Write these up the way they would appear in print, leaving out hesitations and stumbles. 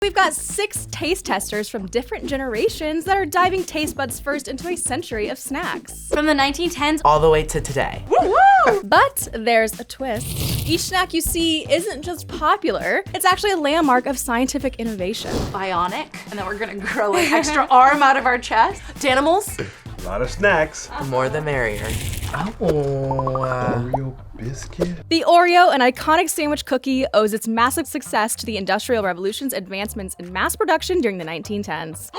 We've got 6 taste testers from different generations that are diving taste buds first into a century of snacks. From the 1910s all the way to today. Woo-woo! But there's a twist. Each snack you see isn't just popular, it's actually a landmark of scientific innovation. bionic, and then we're gonna grow an extra arm out of our chest. Danimals. A lot of snacks. The more the merrier. Oreo biscuit. The Oreo, an iconic sandwich cookie, owes its massive success to the Industrial Revolution's advancements in mass production during the 1910s.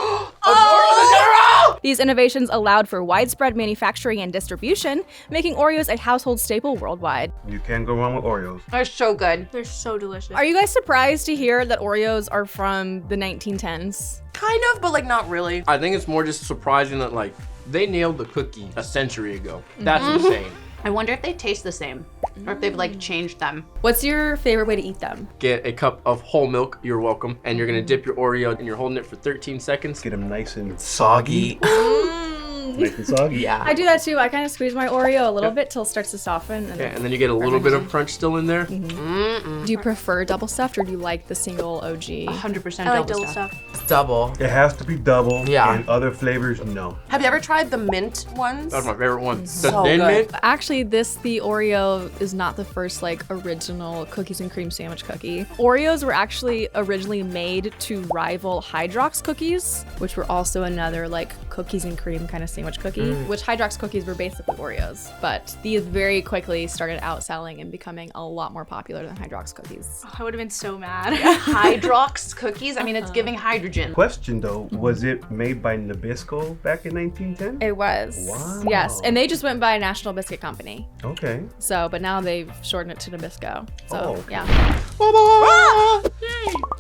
These innovations allowed for widespread manufacturing and distribution, making Oreos a household staple worldwide. You can't go wrong with Oreos. They're so good. They're so delicious. Are you guys surprised to hear that Oreos are from the 1910s? Kind of, but like not really. I think it's more just surprising that like they nailed the cookie a century ago. That's insane. I wonder if they taste the same or if they've like changed them. What's your favorite way to eat them? Get a cup of whole milk, you're welcome. And you're gonna dip your Oreo and you're holding it for 13 seconds. Get them nice and Soggy. nice and soggy. Yeah. I do that too. I kind of squeeze my Oreo a little bit till it starts to soften. And Okay, and then you get a little bit of crunch still in there. Do you prefer double stuffed or do you like the single OG? 100% I like double double stuff. stuff. Double. It has to be double. Yeah. And other flavors, no. Have you ever tried the mint ones? That's my favorite one. So The Thin good. Mint. Actually, the Oreo is not the first like original cookies and cream sandwich cookie. Oreos were actually originally made to rival Hydrox cookies, which were also another like cookies and cream kind of sandwich cookie, which Hydrox cookies were basically Oreos. But these very quickly started outselling and becoming a lot more popular than Hydrox cookies. I would have been so mad. Hydrox cookies? I mean, it's giving hydrogen. Question though, was it made by Nabisco back in 1910? It was. Wow. Yes, and they just went by National Biscuit Company. Okay. So, but now they've shortened it to Nabisco. So, Oh, okay. yeah.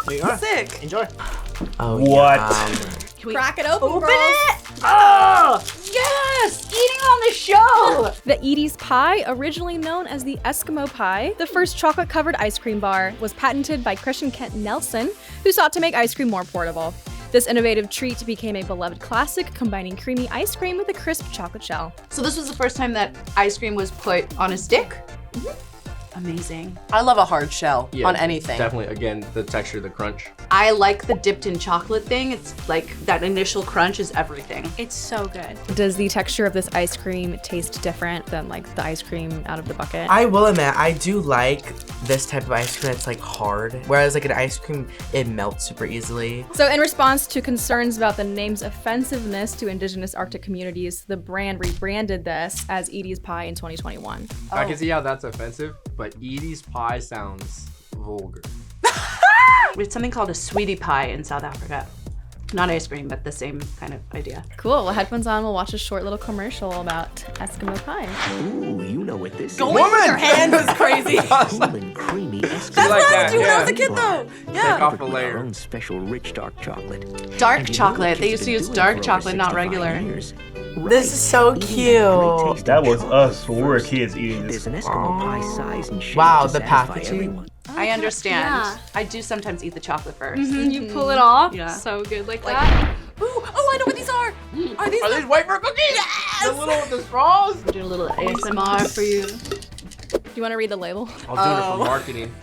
There you are. Sick. Enjoy. Oh, What? yum. Crack it open, Open girls. it! Oh, yes! Eating on the show! The Edie's Pie, originally known as the Eskimo Pie, the first chocolate-covered ice cream bar, was patented by Christian Kent Nelson, who sought to make ice cream more portable. This innovative treat became a beloved classic, combining creamy ice cream with a crisp chocolate shell. So this was the first time that ice cream was put on a stick? Amazing. I love a hard shell Yeah, on anything. Definitely, again, the texture, the crunch. I like the dipped in chocolate thing. It's like that initial crunch is everything. It's so good. Does the texture of this ice cream taste different than like the ice cream out of the bucket? I will admit, I do like this type of ice cream that's like hard. Whereas like an ice cream, it melts super easily. So in response to concerns about the name's offensiveness to indigenous Arctic communities, the brand rebranded this as Edie's Pie in 2021. I can see how that's offensive, but Edie's Pie sounds vulgar. It's something called a sweetie pie in South Africa. Not ice cream, but the same kind of idea. Cool, well, headphones on, we'll watch a short little commercial about Eskimo pie. Ooh, you know what this Going with your hand was crazy. is. Cool and creamy Eskimo. That's like what I that, would do when I was a yeah. kid though. Yeah. Take off a With our layer. own special rich dark chocolate. Dark And you know chocolate. what They kids used to have use been dark doing for chocolate, over not 65 regular. years. This is so Eating cute. that great taste That of was chocolate us when we were first. kids eating There's this. an Eskimo pie size and shape Wow, to the satisfy packaging. everyone. I understand. Yeah. I do sometimes eat the chocolate 1st. You pull it off. Yeah. So good like that. Ooh, oh, I know what these are. Are these? Are these wafer cookies? Yes! The little, the straws? Do a little ASMR for you. Do you want to read the label? I'll do it for marketing.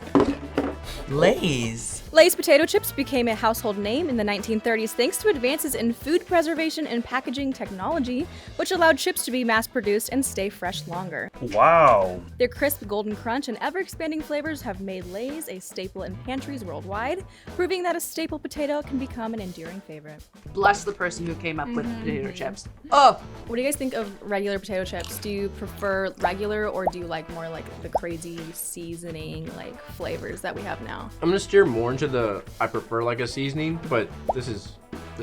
Lay's. Lay's potato chips became a household name in the 1930s thanks to advances in food preservation and packaging technology, which allowed chips to be mass-produced and stay fresh longer. Wow. Their crisp golden crunch and ever-expanding flavors have made Lay's a staple in pantries worldwide, proving that a staple potato can become an enduring favorite. Bless the person who came up with potato chips. Oh, What do you guys think of regular potato chips? Do you prefer regular or do you like more like the crazy seasoning like flavors that we have now? I'm gonna steer more into the, I prefer like a seasoning, but this is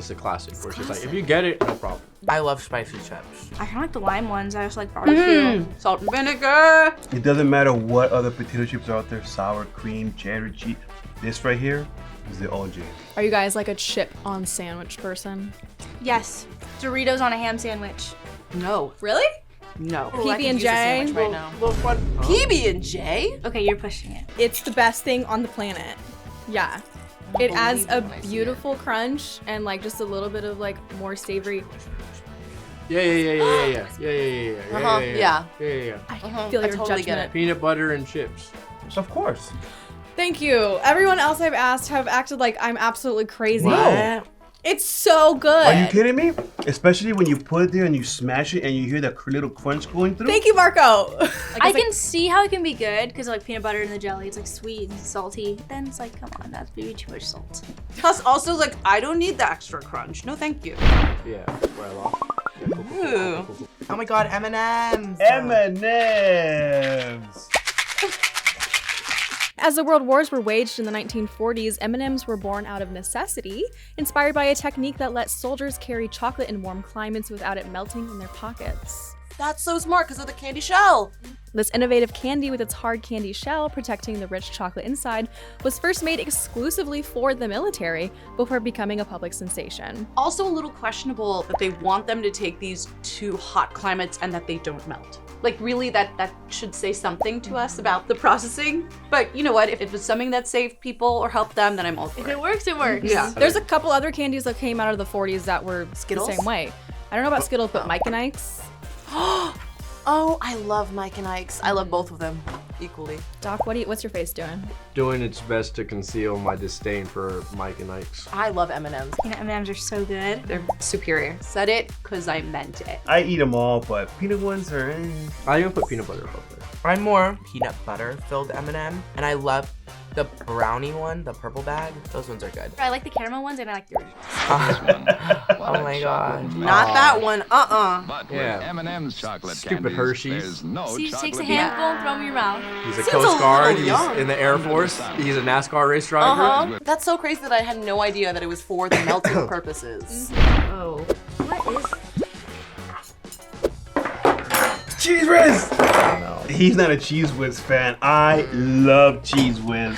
a classic. Where it's just like, if you get it, no problem. I love spicy chips. I kind of like the lime ones. I just like barbecue. Salt and vinegar. It doesn't matter what other potato chips are out there, sour cream, cheddar cheese. This right here is the OG. Are you guys like a chip on sandwich person? Yes. Doritos on a ham sandwich. No. Really? No. Ooh, I could PB&J? use a sandwich right now. PB&J. Okay, you're pushing it. It's the best thing on the planet. Yeah. It adds a beautiful crunch and like just a little bit of like more savory. Yeah. Yeah. I feel I your totally get judgment. it. Peanut butter and chips. Of course. Thank you. Everyone else I've asked have acted like I'm absolutely crazy. What? It's so good. Are you kidding me? Especially when you put it there and you smash it and you hear that little crunch going through. Thank you, Marco. I can see how it can be good because like peanut butter in the jelly, it's like sweet and salty. Then it's like, come on, that's maybe too much salt. Plus, also, like, I don't need the extra crunch. No, thank you. Yeah, right off. Ooh. Oh my god, M&M's. M&M's. As the world wars were waged in the 1940s, M&Ms were born out of necessity, inspired by a technique that let soldiers carry chocolate in warm climates without it melting in their pockets. That's so smart because of the candy shell. This innovative candy with its hard candy shell protecting the rich chocolate inside was first made exclusively for the military before becoming a public sensation. Also a little questionable that they want them to take these to hot climates and that they don't melt. Like really that should say something to us about the processing. But you know what, if it's something that saved people or helped them, then I'm all for If it. it works, it works. Yeah. There's a couple other candies that came out of the 40s that were Skittles? the same way. I don't know about Skittles, but Mike and Ike's. Oh, I love Mike and Ike's. I love both of them equally. Doc, what's your face doing? Doing its best to conceal my disdain for Mike and Ike's. I love M&M's. Peanut M&Ms are so good. They're superior. Said it because I meant it. I eat them all, but peanut ones are. I even put peanut butter above there. I'm more peanut butter filled M&M, and I love the brownie one, the purple bag. Those ones are good. I like the caramel ones and I like the original. Oh my god. Not that one. But Yeah. with M&M's chocolate Stupid candies, Hershey's. there's no So you just takes a chocolate handful and throw them in your mouth. He's a Seems Coast a Guard, little he's young. in the Air Force, he's a NASCAR race driver. Uh-huh. That's so crazy that I had no idea that it was for the melting purposes. Oh. Cheez Whiz! He's not a Cheez Whiz fan. I love Cheez Whiz.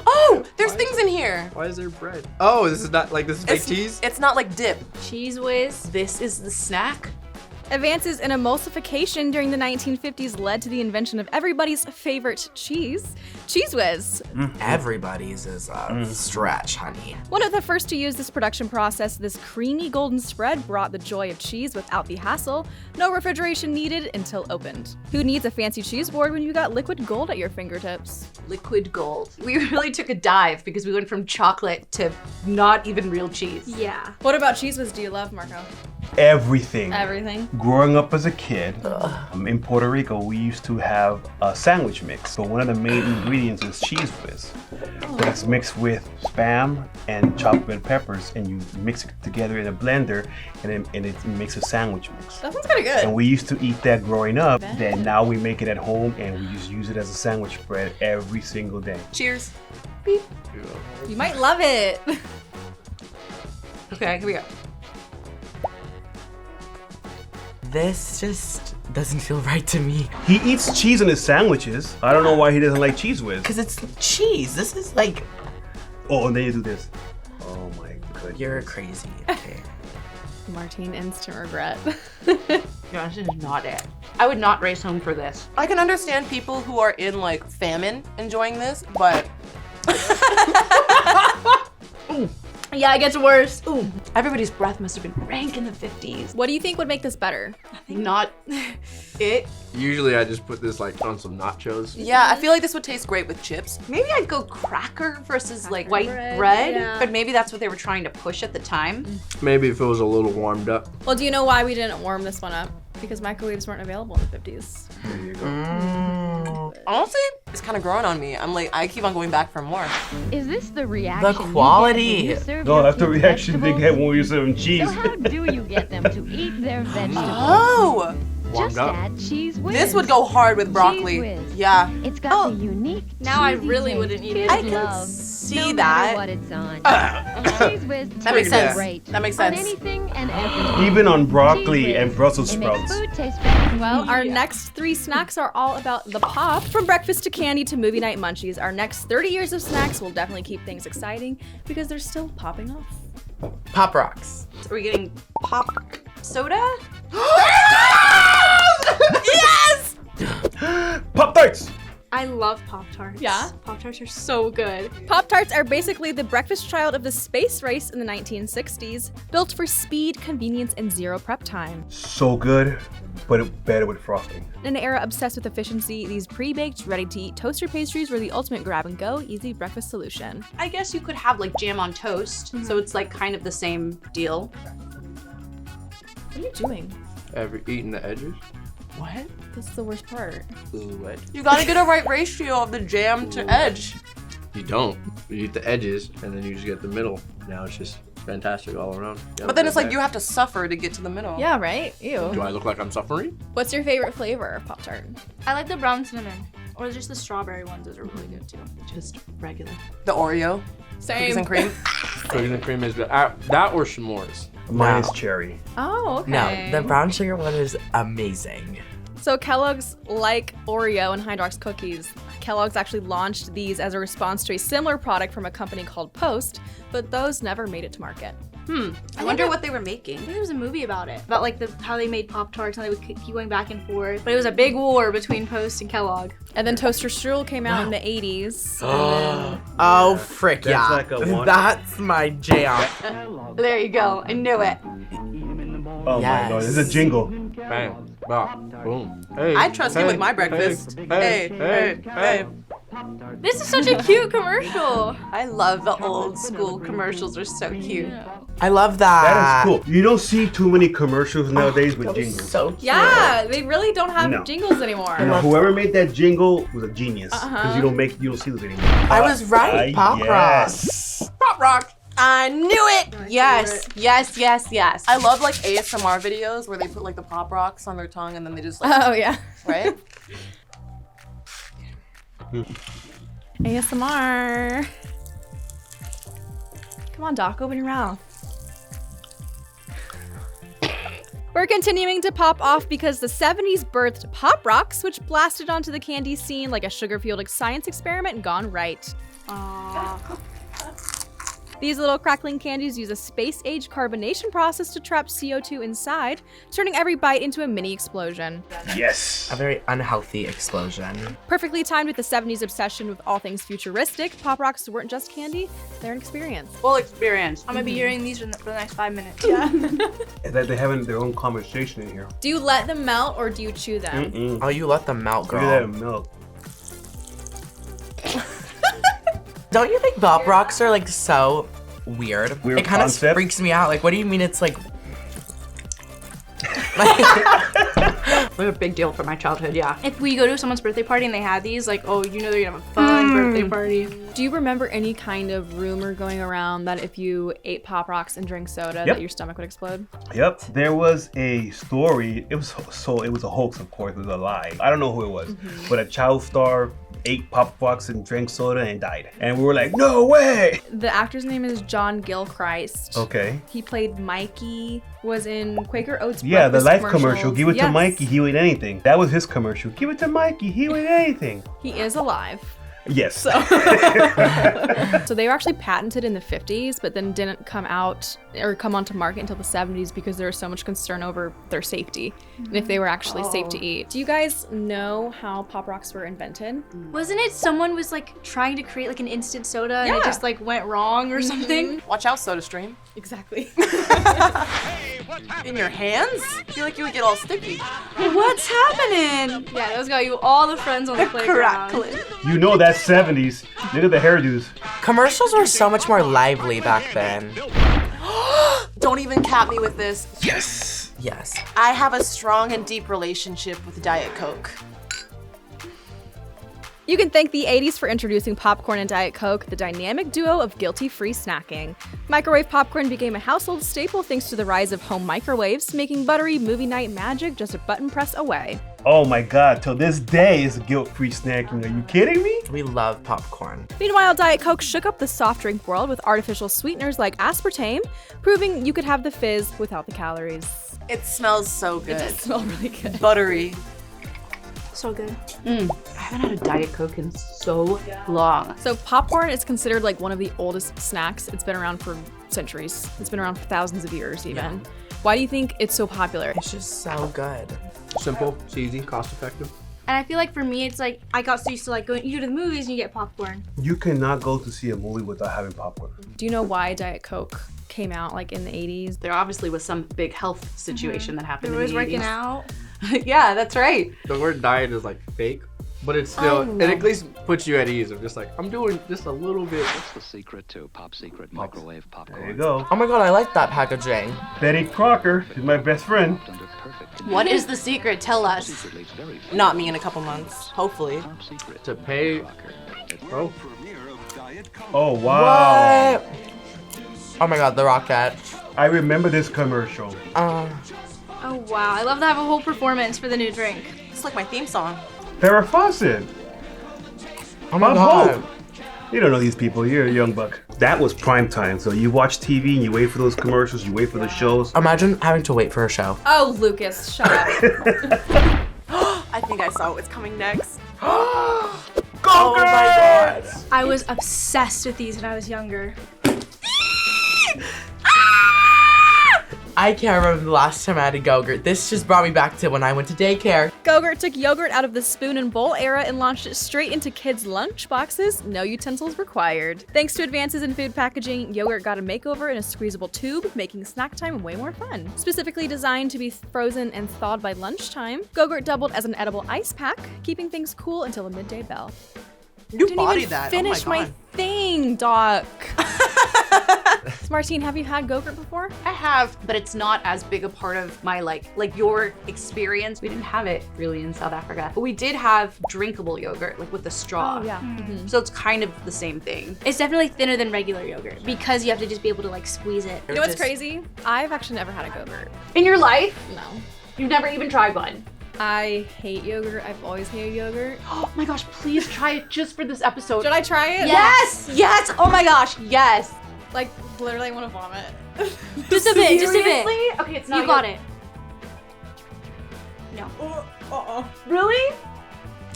Oh, there's things in here. Why is there bread? Oh, this is fake cheese? It's not like dip. Cheez Whiz. This is the snack? Advances in emulsification during the 1950s led to the invention of everybody's favorite cheese, Cheez Whiz. Everybody's is a stretch, honey. One of the first to use this production process, this creamy golden spread brought the joy of cheese without the hassle. No refrigeration needed until opened. Who needs a fancy cheese board when you got liquid gold at your fingertips? Liquid gold. We really took a dive because we went from chocolate to not even real cheese. Yeah. What about Cheez Whiz do you love, Marco? Everything. Everything. Growing up as a kid, in Puerto Rico, we used to have a sandwich mix. So one of the main ingredients is Cheez Whiz. But it's mixed with Spam and chopped red peppers, and you mix it together in a blender, and it makes a sandwich mix. That sounds kind of good. And we used to eat that growing up. Then now we make it at home, and we just use it as a sandwich spread every single day. Cheers. You might love it. Okay, here we go. This just doesn't feel right to me. He eats cheese in his sandwiches. I don't know why he doesn't like Cheez Whiz. Because it's cheese. This is like, Oh, and then you do this. Oh my goodness. you're crazy. Okay. Martine, instant regret. Yeah, this is not it. I would not race home for this. I can understand people who are in like famine enjoying this, but Yeah, it gets worse. Ooh, everybody's breath must have been rank in the 50s. What do you think would make this better? Not it. Usually I just put this on some nachos. yeah, I feel like this would taste great with chips. Maybe I'd go cracker versus like white bread. yeah. But maybe that's what they were trying to push at the time. Maybe if it was a little warmed up. Well, do you know why we didn't warm this one up? Because microwaves weren't available in the 50s. There you go. Honestly, it's kind of growing on me. I'm like, I keep on going back for more. Is this the reaction? The quality. You get when you serve No, your that's the kids reaction they vegetables? get when we're serving cheese. So how do you get them to eat their vegetables? Oh, Warmed Just up. add Cheez Whiz. this would go hard with broccoli. Cheez Whiz. Yeah. It's got the unique. Now I cheesy really taste wouldn't eat kids it. I can love, see no that. matter what it's on. Cheez Whiz That makes tastes sense. great. That makes On sense. anything and everything. Even on Cheez broccoli Whiz. and Brussels It makes sprouts. food taste better. Well, our next 3 snacks are all about the pop. From breakfast to candy to movie night munchies, our next 30 years of snacks will definitely keep things exciting because they're still popping off. Pop Rocks. Are we getting pop soda? Yes! Pop-Tarts! I love Pop-Tarts. Yeah? Pop-Tarts are so good. Pop-Tarts are basically the breakfast child of the space race in the 1960s, built for speed, convenience, and zero prep time. So good. but better with frosting. In an era obsessed with efficiency, these pre-baked, ready-to-eat toaster pastries were the ultimate grab-and-go, easy breakfast solution. I guess you could have like jam on toast, so it's like kind of the same deal. What are you doing? Ever eaten the edges? What? This is the worst part. What? You gotta get a right ratio of the jam to edge. You don't. You eat the edges, and then you just get the middle. Now it's just fantastic all around. Yeah, But then it's like you have to suffer to get to the middle. Yeah, right? Ew. Do I look like I'm suffering? What's your favorite flavor of Pop-Tart? I like the brown cinnamon. Or just the strawberry ones. Those are really good too. Just regular. The Oreo. Cookies and cream. Cookies and cream is good. That or s'mores. Mine No. is cherry. Oh, okay. No, the brown sugar one is amazing. So Kellogg's, like Oreo and Hydrox cookies, Kellogg's actually launched these as a response to a similar product from a company called Post, but those never made it to market. I wonder what they were making. I think there was a movie about it. About like how they made Pop-Tarts and they would keep going back and forth. But it was a big war between Post and Kellogg. And then Toaster Strudel came out in the 80s. And then Oh, frick, That's yeah. like a one- That's my jam. There you go. I knew it. Oh my god, this is a jingle. Bang, bop, boom. Hey, I trust you with my breakfast. Hey. This is such a cute commercial. I love the old school commercials. Are so cute. I love that. That is cool. You don't see too many commercials nowadays with jingles. So cute. yeah, they really don't have No. jingles anymore. You know, whoever made that jingle was a genius. Because you don't see those anymore. I was right, Pop Rock. Yes. Pop rock. I knew it! Yes. Yes. I love like ASMR videos where they put like the pop rocks on their tongue and then they just like, Oh, yeah. right? ASMR. Come on, Doc, open your mouth. We're continuing to pop off because the 70s birthed Pop Rocks, which blasted onto the candy scene like a sugar-fueled science experiment gone right. These little crackling candies use a space-age carbonation process to trap CO2 inside, turning every bite into a mini explosion. Yes. A very unhealthy explosion. Perfectly timed with the 70s obsession with all things futuristic, Pop Rocks weren't just candy, they're an experience. Full experience. I'm gonna be hearing these for the next 5 minutes. And that they having their own conversation in here. Do you let them melt or do you chew them? Oh, you let them melt, Look at girl. that milk. Don't you think Pop Rocks are like so weird? Weird It kind of concept? freaks me out. Like, what do you mean it's like... They're a big deal for my childhood, yeah. If we go to someone's birthday party and they have these, like, oh, you know they're gonna have a fun birthday party. Do you remember any kind of rumor going around that if you ate Pop Rocks and drank soda that your stomach would explode? Yep. There was a story. It was a hoax, of course. It was a lie. I don't know who it was, but a child star ate Pop Rocks and drank soda and died. And we were like, no way. The actor's name is John Gilchrist. Okay. He played Mikey, was in Quaker Oats Yeah, the breakfast life commercial. Give it to Yes. Mikey. He would eat anything. That was his commercial. Give it to Mikey. He would eat anything. He is alive. Yes. So they were actually patented in the 50s, but then didn't come out or come onto market until the 70s because there was so much concern over their safety and if they were actually safe to eat. Do you guys know how Pop Rocks were invented? Wasn't it someone was like trying to create like an instant soda and Yeah. it just like went wrong or something? Watch out, SodaStream. Exactly. In your hands? I feel like you would get all sticky. What's happening? Yeah, those got you all the friends on the playground. Crackling. You know that's 70s. Look at the hairdos. Commercials were so much more lively back then. Don't even cap me with this. Yes. Yes. I have a strong and deep relationship with Diet Coke. You can thank the 80s for introducing popcorn and Diet Coke, the dynamic duo of guilty-free snacking. Microwave popcorn became a household staple thanks to the rise of home microwaves, making buttery movie night magic just a button press away. Oh my god, till this day it's guilt-free snacking. Are you kidding me? We love popcorn. Meanwhile, Diet Coke shook up the soft drink world with artificial sweeteners like aspartame, proving you could have the fizz without the calories. It smells so good. It does smell really good. Buttery. So good. I haven't had a Diet Coke in so long. So popcorn is considered like one of the oldest snacks. It's been around for centuries. It's been around for thousands of years even. Why do you think it's so popular? It's just so good. Simple, it's easy, cost effective. And I feel like for me, it's like I got so used to like going, you go to the movies and you get popcorn. You cannot go to see a movie without having popcorn. Do you know why Diet Coke came out like in the 80s? There obviously was some big health situation that happened There in was the 80s. working out. Yeah, that's right. The word diet is like fake, but it's still, it at least puts you at ease. I'm just like, I'm doing just a little bit. What's the secret to Pop Secret microwave popcorn? There you go. Oh my god, I like that packaging. Betty Crocker is my best friend. Under perfect What is the secret? Tell us. secretly very Not me in a couple months, hopefully. top secret. To pay, bro. Oh wow. What? Oh my god, the rocket. I remember this commercial. Oh wow, I love to have a whole performance for the new drink. It's like my theme song. Farrah Fawcett. Oh my Bob god. Hope. You don't know these people. You're a young buck. That was prime time. So you watch TV and you wait for those commercials. You wait for the shows. Imagine having to wait for a show. Oh, Lucas, shut up. I think I saw what's coming next. Oh my god. I was obsessed with these when I was younger. I can't remember the last time I had a Go-Gurt. This just brought me back to when I went to daycare. Go-Gurt took yogurt out of the spoon and bowl era and launched it straight into kids' lunch boxes, no utensils required. Thanks to advances in food packaging, yogurt got a makeover in a squeezable tube, making snack time way more fun. Specifically designed to be frozen and thawed by lunchtime, Go-Gurt doubled as an edible ice pack, keeping things cool until the midday bell. You Didn't bodied even that. finish oh my my god. thing, Doc. Martine, have you had Go-Gurt before? I have, but it's not as big a part of my like your experience. We didn't have it really in South Africa, but we did have drinkable yogurt, like with a straw. Oh, yeah. So it's kind of the same thing. It's definitely thinner than regular yogurt because you have to just be able to like squeeze it. You know what's crazy? I've actually never had a Go-Gurt. In your life, No. you've never even tried one. I hate yogurt. I've always hated yogurt. Oh my gosh, please try it just for this episode. Should I try it? Yes! Yes! Oh my gosh, yes! Like, literally, I want to vomit. Just a bit, just a bit. Seriously? Okay, it's not You got it. No. Really?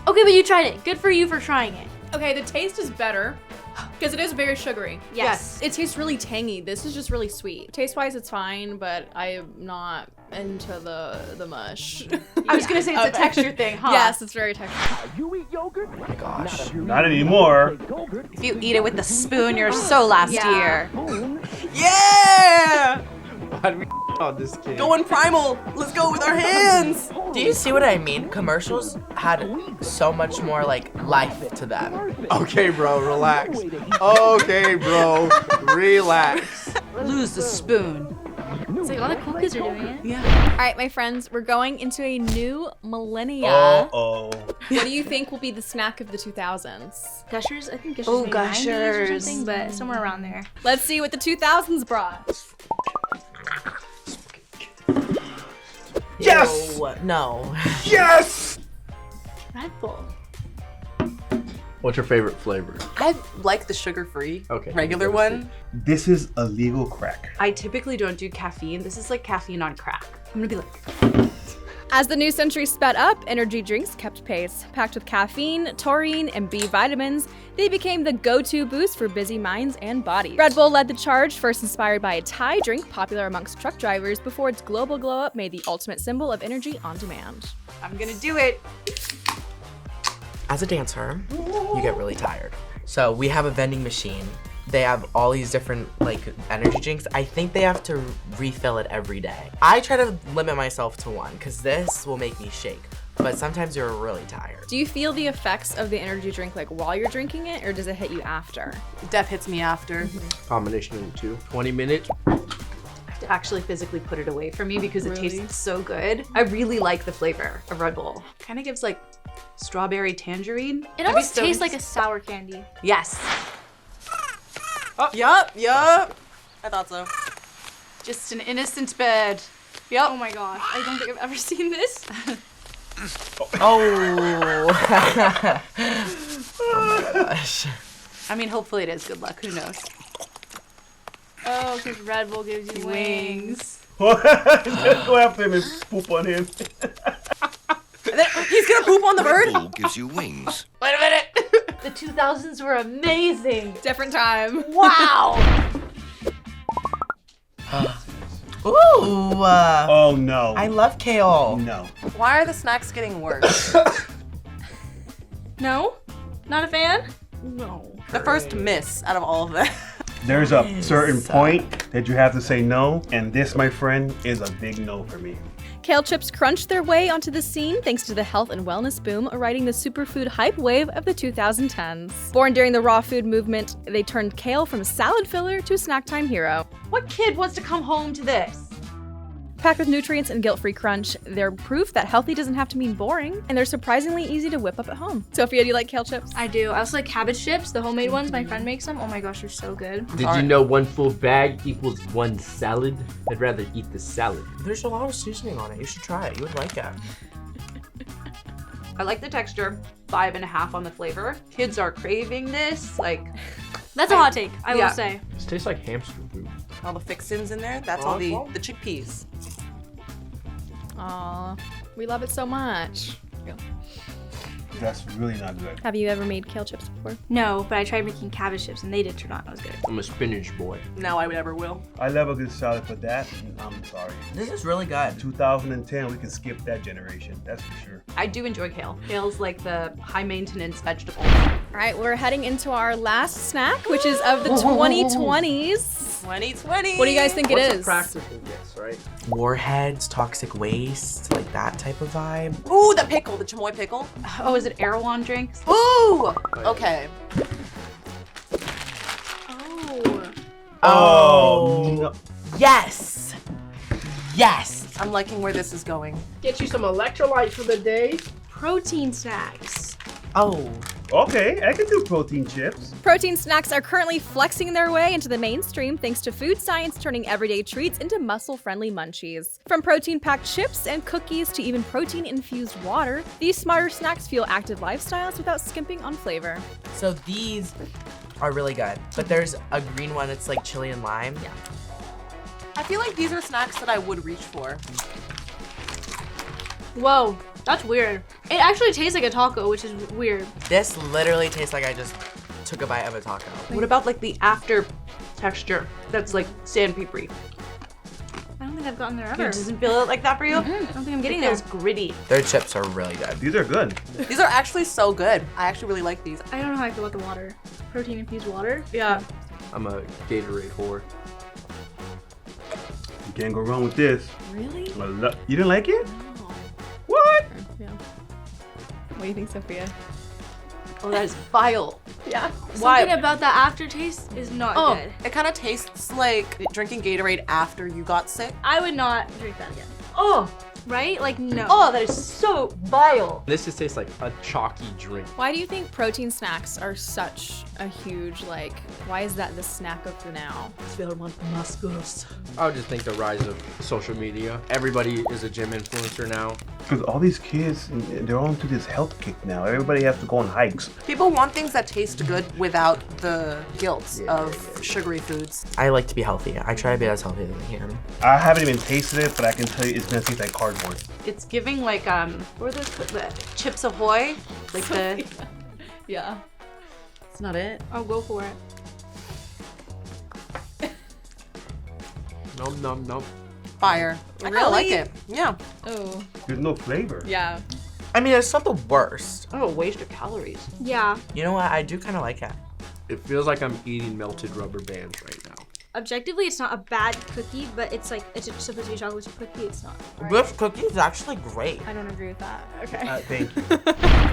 Okay, but you tried it. Good for you for trying it. Okay, the taste is better because it is very sugary. Yes. It tastes really tangy. This is just really sweet. Taste-wise, it's fine, but I am not into the mush. I was gonna say it's a texture thing, huh? Yes, it's very textured. Gosh. Not anymore. If you eat it with a spoon, you're so last year. Yeah! Why do we on this kid? Going primal. Let's go with our hands. Do you see what I mean? Commercials had so much more like life to them. Okay, bro, relax. Okay, bro, relax. Lose the spoon. It's like all the cool kids are doing it. All right, my friends, we're going into a new millennia. Uh-oh. What do you think will be the snack of the 2000s? Gushers? I think Gushers Oh, maybe 90s or Gushers. something, but somewhere around there. Let's see what the 2000s brought. Yes! Ew, no. Yes! Red Bull. What's your favorite flavor? I like the sugar-free Okay. regular one. This is a legal crack. I typically don't do caffeine. This is like caffeine on crack. I'm gonna be like, As the new century sped up, energy drinks kept pace. Packed with caffeine, taurine, and B vitamins, they became the go-to boost for busy minds and bodies. Red Bull led the charge, first inspired by a Thai drink popular amongst truck drivers before its global glow-up made the ultimate symbol of energy on demand. I'm gonna do it. As a dancer, you get really tired. So we have a vending machine. They have all these different like energy drinks. I think they have to refill it every day. I try to limit myself to one because this will make me shake. But sometimes you're really tired. Do you feel the effects of the energy drink like while you're drinking it, or does it hit you after? Death hits me after. Combination of the two. 20 minutes. I have to actually physically put it away from me because it tastes so good. I really like the flavor of Red Bull. Kind of gives like strawberry tangerine. It almost tastes like a sour candy. Yes. Yup. I thought so. Just an innocent bed. Yep. Oh my gosh, I don't think I've ever seen this. Oh. Oh my gosh. I mean, hopefully it is good luck. Who knows? Oh, because Red Bull gives you wings. Just go after him and poop on him. He's gonna poop on the bird? Bull gives you wings. Wait a minute. The 2000s were amazing. Different time. Wow. Ooh. Oh no. I love kale. No. Why are the snacks getting worse? No? Not a fan? No. The first miss out of all of them. There's a certain point that you have to say no, and this, my friend, is a big no for me. Kale chips crunched their way onto the scene thanks to the health and wellness boom riding the superfood hype wave of the 2010s. Born during the raw food movement, they turned kale from a salad filler to a snack time hero. What kid wants to come home to this? Packed with nutrients and guilt-free crunch, they're proof that healthy doesn't have to mean boring, and they're surprisingly easy to whip up at home. Sophia, do you like kale chips? I do. I also like cabbage chips, the homemade ones. My friend makes them. Oh my gosh, they're so good. Did you know 1 full bag equals 1 salad? I'd rather eat the salad. There's a lot of seasoning on it. You should try it. You would like it. I like the texture, 5.5 on the flavor. Kids are craving this, like. That's a hot take, I will say. This tastes like hamster food. All the fixins in there. That's all the chickpeas. Aw, we love it so much. That's really not good. Have you ever made kale chips before? No, but I tried making cabbage chips and they did turn out. That was good. I'm a spinach boy. Now I never will. I love a good salad, but that, I'm sorry. This is really good. 2010, we can skip that generation. That's for sure. I do enjoy kale. Kale's like the high maintenance vegetable. All right, we're heading into our last snack, which is of the 2020s. 2020. What do you guys think it What's is? a practical guess, right? Warheads, toxic waste, like that type of vibe. Ooh, the pickle, the chamoy pickle. Oh, is it Erewhon drinks? Ooh. Okay. Oh. No. Yes. Yes. I'm liking where this is going. Get you some electrolytes for the day. Protein snacks. Oh. Okay, I can do protein chips. Protein snacks are currently flexing their way into the mainstream thanks to food science turning everyday treats into muscle-friendly munchies. From protein-packed chips and cookies to even protein-infused water, these smarter snacks fuel active lifestyles without skimping on flavor. So these are really good, but there's a green one. It's like chili and lime. Yeah. I feel like these are snacks that I would reach for. Whoa, that's weird. It actually tastes like a taco, which is weird. This literally tastes like I just took a bite of a taco. What about like the after texture that's like sandpapery? I don't think I've gotten there It ever. doesn't feel like that for you? I don't think I'm getting It there. feels gritty. Their chips are really good. These are good. These are actually so good. I actually really like these. I don't know how I feel about the water. Protein infused water. Yeah. I'm a Gatorade whore. You can't go wrong with this. Really? You didn't like it? No. What? Yeah. What do you think, Sophia? Oh, that is vile. Yeah. Why? Something about that aftertaste is not good. It kind of tastes like drinking Gatorade after you got sick. I would not drink that again. Oh, Right? Like, no. oh, that is so vile. This just tastes like a chalky drink. Why do you think protein snacks are such a huge, like, why is that the snack of the now? I would just think the rise of social media. Everybody is a gym influencer now. Because all these kids, they're on to this health kick now. Everybody has to go on hikes. People want things that taste good without the guilt of sugary foods. I like to be healthy. I try to be as healthy as I can. I haven't even tasted it, but I can tell you it's gonna taste like cardboard. It's giving like what are those called? The Chips Ahoy? Like the Yeah. It's not it. I'll go for it. Nom nom nom. Fire. I kind of like it. Yeah. Oh. There's no flavor. Yeah. I mean, it's not the worst. Oh, a waste of calories. Yeah. You know what? I do kind of like it. It feels like I'm eating melted rubber bands right now. Objectively, it's not a bad cookie, but it's like, it's just supposed to be a chocolate chip cookie. It's not. This cookie is actually great. I don't agree with that. Okay. Thank you.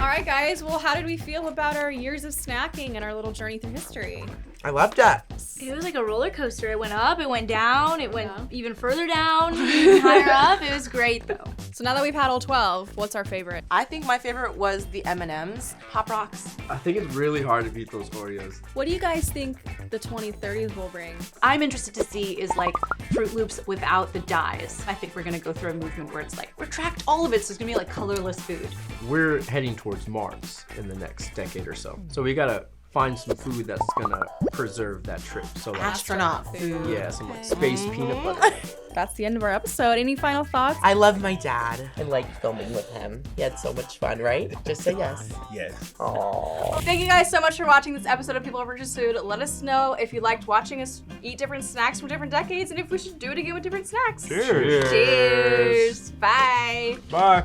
All right, guys. Well, how did we feel about our years of snacking and our little journey through history? I loved it. It was like a roller coaster. It went up, it went down, it went even further down, even higher up. It was great though. So now that we've had all 12, what's our favorite? I think my favorite was the M&Ms. Pop Rocks. I think it's really hard to beat those Oreos. What do you guys think the 2030s will bring? I'm interested to see is like Fruit Loops without the dyes. I think we're gonna go through a movement where it's like retract all of it, so it's gonna be like colorless food. We're heading towards Mars in the next decade or so. So we gotta find some food that's gonna preserve that trip. So like, Astronaut food. yeah, some like space peanut butter. That's the end of our episode. Any final thoughts? I love my dad. I like filming with him. He had so much fun, right? Just say yes. Yes. Aww. Thank you guys so much for watching this episode of People vs. Food. Let us know if you liked watching us eat different snacks from different decades and if we should do it again with different snacks. Cheers. Cheers. Bye. Bye.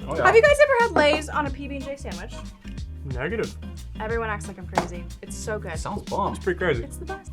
Oh, yeah. Have you guys ever had Lay's on a PB&J sandwich? Negative. Everyone acts like I'm crazy. It's so good. Sounds bomb. It's pretty crazy. It's the best.